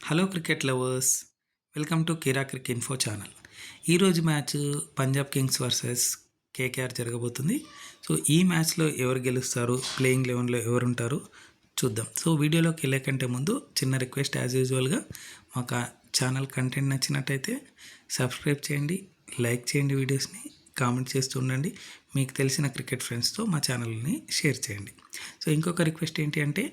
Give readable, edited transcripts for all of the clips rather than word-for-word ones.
Hello cricket lovers, welcome to Kira crick info channel. ఈరోజు match Punjab kings versus KKR జరగబోతుంది. So ఈ మ్యాచ్లో ఎవరు గెలుస్తారు, ప్లేయింగ్ 11లో ఎవరు ఉంటారు చూద్దాం. సో వీడియోలోకి వెళ్ళే కంటే ముందు చిన్న రిక్వెస్ట్, యాజ్ యూజువల్గా మా ఛానల్ కంటెంట్ నచ్చినట్టయితే సబ్స్క్రైబ్ చేయండి, లైక్ చేయండి, వీడియోస్ని కామెంట్ చేస్తూ ఉండండి. మీకు తెలిసిన క్రికెట్ ఫ్రెండ్స్తో మా ఛానల్ని షేర్ చేయండి. సో ఇంకొక రిక్వెస్ట్ ఏంటి అంటే,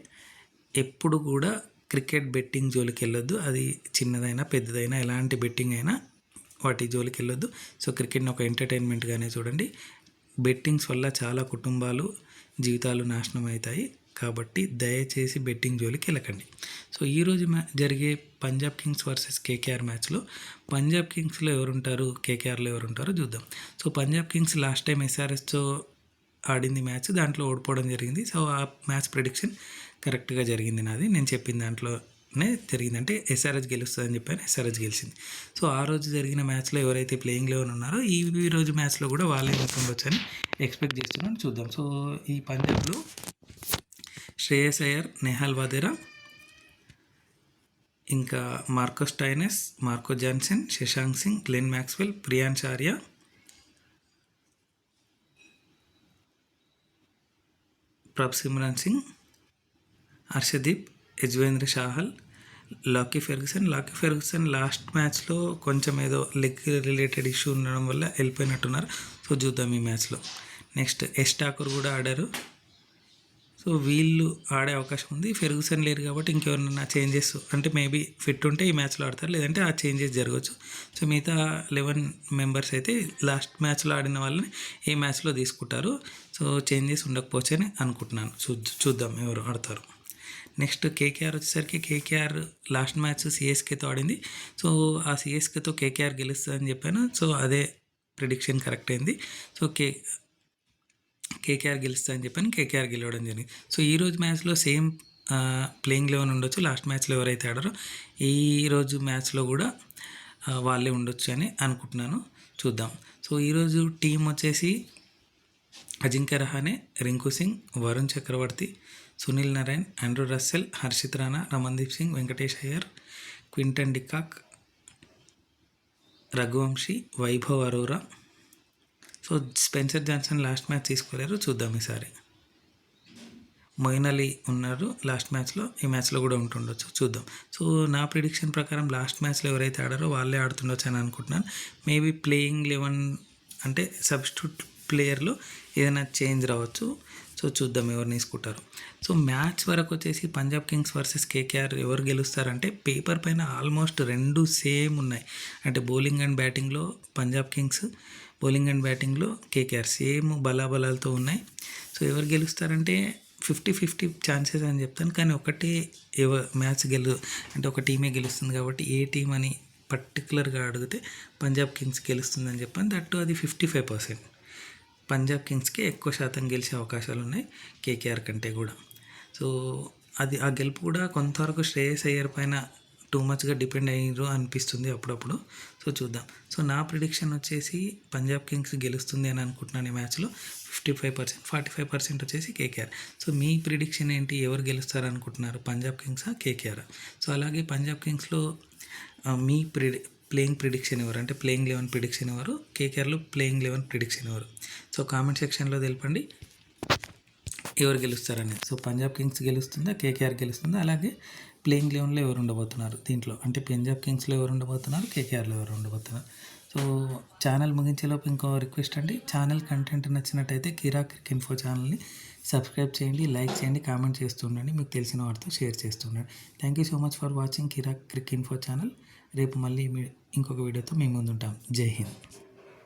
ఎప్పుడు కూడా క్రికెట్ బెట్టింగ్ జోలికి వెళ్ళొద్దు. అది చిన్నదైనా పెద్దదైనా ఎలాంటి బెట్టింగ్ అయినా వాటి జోలికి వెళ్ళొద్దు. సో క్రికెట్ని ఒక ఎంటర్టైన్మెంట్గానే చూడండి. బెట్టింగ్స్ వల్ల చాలా కుటుంబాలు, జీవితాలు నాశనం అవుతాయి. కాబట్టి దయచేసి బెట్టింగ్ జోలికి వెళ్ళకండి. సో ఈరోజు జరిగే పంజాబ్ కింగ్స్ వర్సెస్ కేకేఆర్ మ్యాచ్లో పంజాబ్ కింగ్స్లో ఎవరుంటారు, కేకేఆర్లో ఎవరుంటారో చూద్దాం. So Punjab kings last time ఎస్ఆర్ఎస్తో ఆడింది మ్యాచ్, దాంట్లో ఓడిపోవడం జరిగింది. సో ఆ మ్యాచ్ ప్రెడిక్షన్ కరెక్ట్గా జరిగింది నాది. నేను చెప్పిన దాంట్లోనే జరిగింది. అంటే ఎస్ఆర్హెచ్ గెలుస్తుందని చెప్పాను, ఎస్ఆర్హెచ్ గెలిచింది. సో ఆ రోజు జరిగిన మ్యాచ్లో ఎవరైతే ప్లేయింగ్ 11 ఉన్నారో ఈ రోజు మ్యాచ్లో కూడా వాళ్ళే ఉండొచ్చు అని ఎక్స్పెక్ట్ చేస్తున్నాను. చూద్దాం. సో ఈ పంజాబ్లో శ్రేయస్ అయ్యర్, నెహాల్ వాదేరా, ఇంకా Marco Stoinis, Marco Jansen, Shashank Singh, Glenn Maxwell, Priyansh Arya, Prabhsimran Singh, Harshdeep, Yuzvendra Chahal, Lockie Ferguson last మ్యాచ్లో కొంచెం ఏదో లెగ్ రిలేటెడ్ ఇష్యూ ఉండడం వల్ల వెళ్ళిపోయినట్టున్నారు. సో చూద్దాం ఈ మ్యాచ్లో. నెక్స్ట్ ఎస్ ఠాకూర్ కూడా ఆడారు. సో వీళ్ళు ఆడే అవకాశం ఉంది. ఫెర్గుసన్ లేరు కాబట్టి ఇంకెవరన్నా చేంజెస్, అంటే మేబీ ఫిట్ ఉంటే ఈ మ్యాచ్లో ఆడతారు, లేదంటే ఆ చేంజెస్ జరగవచ్చు. సో మిగతా 11 మెంబర్స్ అయితే లాస్ట్ మ్యాచ్లో ఆడిన వాళ్ళని ఏ మ్యాచ్లో తీసుకుంటారు. సో చేంజెస్ ఉండకపోవచ్చు అని అనుకుంటున్నాను. చూద్దాం ఎవరు ఆడతారు. నెక్స్ట్ కేకేఆర్ వచ్చేసరికి, కేకేఆర్ లాస్ట్ మ్యాచ్ సిఎస్కేతో ఆడింది. సో ఆ సిఎస్కేతో కేకేఆర్ గెలుస్తుందని చెప్పాను. సో అదే ప్రిడిక్షన్ కరెక్ట్ అయింది. సో కేకేఆర్ గెలుస్తుందని చెప్పాను, కేకేఆర్ గెలవడం జరిగింది. సో ఈరోజు మ్యాచ్లో సేమ్ ప్లేయింగ్ 11 ఉండొచ్చు. లాస్ట్ మ్యాచ్లో ఎవరైతే ఆడారో ఈరోజు మ్యాచ్లో కూడా వాళ్ళే ఉండొచ్చు అని అనుకుంటున్నాను. చూద్దాం. సో ఈరోజు టీం వచ్చేసి Ajinkya Rahane, Rinku Singh, Varun Chakravarthy, Sunil Narine, Andre Russell, Harshit Rana, Ramandeep Singh, Venkatesh Iyer, Quinton de Kock, Raghuvanshi, Vaibhav Arora. So Spencer Johnson last match తీసుకోలేరు. చూద్దాం ఈసారి. మొయిన్ అలీ ఉన్నారు లాస్ట్ మ్యాచ్లో, ఈ మ్యాచ్లో కూడా ఉంటుండొచ్చు. చూద్దాం. సో నా ప్రిడిక్షన్ ప్రకారం లాస్ట్ మ్యాచ్లో ఎవరైతే ఆడారో వాళ్ళే ఆడుతుండొచ్చు అని అనుకుంటున్నాను. మేబీ ప్లేయింగ్ 11 అంటే సబ్స్టిట్యూట్ ప్లేయర్లో ఏదైనా చేంజ్ రావచ్చు. సో చూద్దాం ఎవరిని తీసుకుంటారు. సో మ్యాచ్ వరకు వచ్చేసి పంజాబ్ కింగ్స్ వర్సెస్ కేకేఆర్ ఎవరు గెలుస్తారంటే, పేపర్ పైన ఆల్మోస్ట్ రెండు సేమ్ ఉన్నాయి. అంటే బౌలింగ్ అండ్ బ్యాటింగ్లో పంజాబ్ కింగ్స్, బౌలింగ్ అండ్ బ్యాటింగ్లో కేకేఆర్ సేమ్ బలాబలాలతో ఉన్నాయి. సో ఎవరు గెలుస్తారంటే 50-50 ఛాన్సెస్ అని చెప్తాను. కానీ ఒకటే మ్యాచ్ అంటే ఒక టీమే గెలుస్తుంది కాబట్టి ఏ టీం అని పర్టికులర్గా అడిగితే పంజాబ్ కింగ్స్ గెలుస్తుందని చెప్పాను. దట్టు అది 55%. పంజాబ్ కింగ్స్కి ఎక్కువ శాతం గెలిచే అవకాశాలు ఉన్నాయి కేకేఆర్ కంటే కూడా. సో అది ఆ గెలుపు కూడా కొంతవరకు శ్రేయస్ అయ్యర్ పైన టూ మచ్గా డిపెండ్ అయ్యారు అనిపిస్తుంది అప్పుడప్పుడు. సో చూద్దాం. సో నా ప్రిడిక్షన్ వచ్చేసి పంజాబ్ కింగ్స్ గెలుస్తుంది అని అనుకుంటున్నాను ఈ మ్యాచ్లో. 55%, 45% వచ్చేసి కేకేఆర్. సో మీ ప్రిడిక్షన్ ఏంటి, ఎవరు గెలుస్తారు అనుకుంటున్నారు, పంజాబ్ కింగ్సా కేకేఆర్? సో అలాగే పంజాబ్ కింగ్స్లో మీ ప్లేయింగ్ ప్రిడిక్షన్ ఎవరు, అంటే ప్లేయింగ్ 11 ప్రిడిక్షన్ ఎవరు, కేకేఆర్లో ప్లేయింగ్ 11 ప్రిడిక్షన్ ఎవరు? సో కామెంట్ సెక్షన్లో తెలపండి ఎవరు గెలుస్తారని. సో పంజాబ్ కింగ్స్ గెలుస్తుందా, కేకేఆర్ గెలుస్తుందా? అలాగే ప్లేయింగ్ 11లో ఎవరు ఉండబోతున్నారు దీంట్లో, అంటే పంజాబ్ కింగ్స్లో ఎవరు ఉండబోతున్నారు, కేకేఆర్లో ఎవరు ఉండబోతున్నారు? సో ఛానల్ ముగించేలోపు ఇంకో రిక్వెస్ట్ అండి, ఛానల్ కంటెంట్ నచ్చినట్టయితే కిరా క్రిక్ ఇన్ఫో ఛానల్ని సబ్స్క్రైబ్ చేయండి, లైక్ చేయండి, కామెంట్ చేస్తూ ఉండండి, మీకు తెలిసిన వారితో షేర్ చేస్తూ ఉండండి. Thank you so much for watching Kira crick info channel. రేపు మళ్ళీ ఇంకొక వీడియోతో మీ ముందు ఉంటాం. జై హింద్.